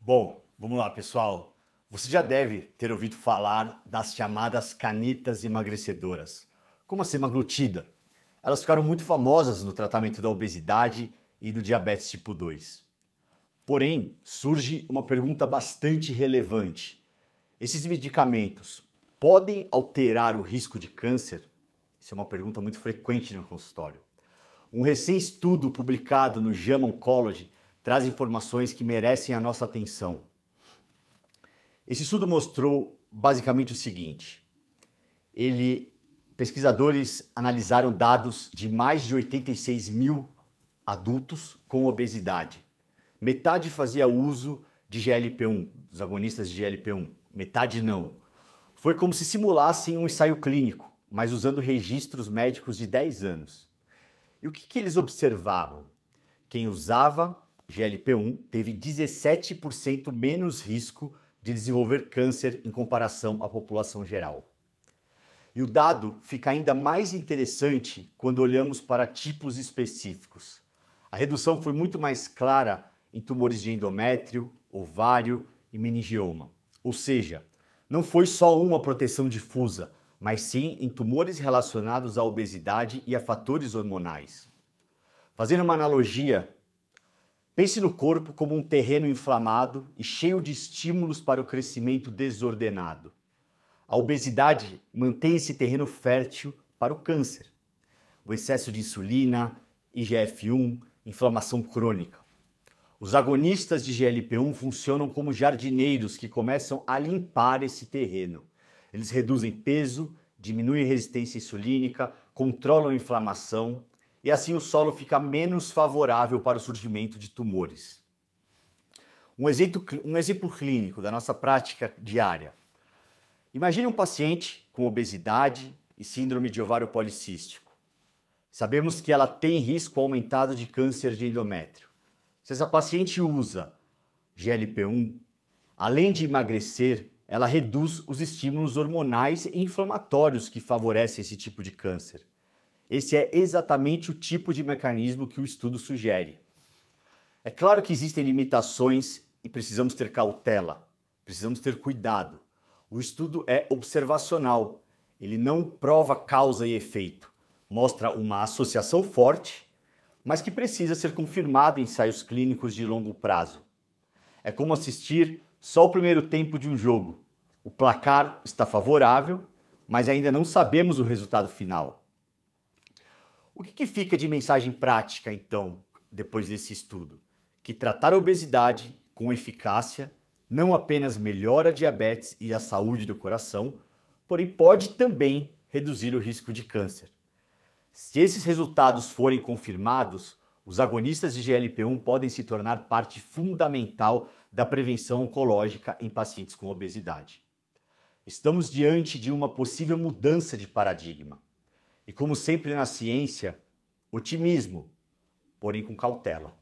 Bom, vamos lá, pessoal. Você já deve ter ouvido falar das chamadas canetas emagrecedoras, como a semaglutida. Elas ficaram muito famosas no tratamento da obesidade e do diabetes tipo 2. Porém, surge uma pergunta bastante relevante. Esses medicamentos podem alterar o risco de câncer? Isso é uma pergunta muito frequente no consultório. Um recém-estudo publicado no JAMA Oncology traz informações que merecem a nossa atenção. Esse estudo mostrou basicamente o seguinte: pesquisadores analisaram dados de mais de 86 mil adultos com obesidade. Metade fazia uso de GLP-1, dos agonistas de GLP-1, metade não. Foi como se simulassem um ensaio clínico, mas usando registros médicos de 10 anos. E o que eles observavam? Quem usava GLP-1 teve 17% menos risco de desenvolver câncer em comparação à população geral. E o dado fica ainda mais interessante quando olhamos para tipos específicos. A redução foi muito mais clara em tumores de endométrio, ovário e meningioma. Ou seja, não foi só uma proteção difusa, mas sim em tumores relacionados à obesidade e a fatores hormonais. Fazendo uma analogia, pense no corpo como um terreno inflamado e cheio de estímulos para o crescimento desordenado. A obesidade mantém esse terreno fértil para o câncer. O excesso de insulina, IGF-1, inflamação crônica. Os agonistas de GLP-1 funcionam como jardineiros que começam a limpar esse terreno. Eles reduzem peso, diminuem a resistência insulínica, controlam a inflamação e assim o solo fica menos favorável para o surgimento de tumores. Um exemplo clínico da nossa prática diária. Imagine um paciente com obesidade e síndrome de ovário policístico. Sabemos que ela tem risco aumentado de câncer de endométrio. Se essa paciente usa GLP-1, além de emagrecer, ela reduz os estímulos hormonais e inflamatórios que favorecem esse tipo de câncer. Esse é exatamente o tipo de mecanismo que o estudo sugere. É claro que existem limitações e precisamos ter cautela, precisamos ter cuidado. O estudo é observacional, ele não prova causa e efeito, mostra uma associação forte, mas que precisa ser confirmada em ensaios clínicos de longo prazo. É como assistir só o primeiro tempo de um jogo. O placar está favorável, mas ainda não sabemos o resultado final. O que fica de mensagem prática, então, depois desse estudo? Que tratar a obesidade com eficácia não apenas melhora a diabetes e a saúde do coração, porém pode também reduzir o risco de câncer. Se esses resultados forem confirmados, os agonistas de GLP-1 podem se tornar parte fundamental da prevenção oncológica em pacientes com obesidade. Estamos diante de uma possível mudança de paradigma. E como sempre na ciência, otimismo, porém com cautela.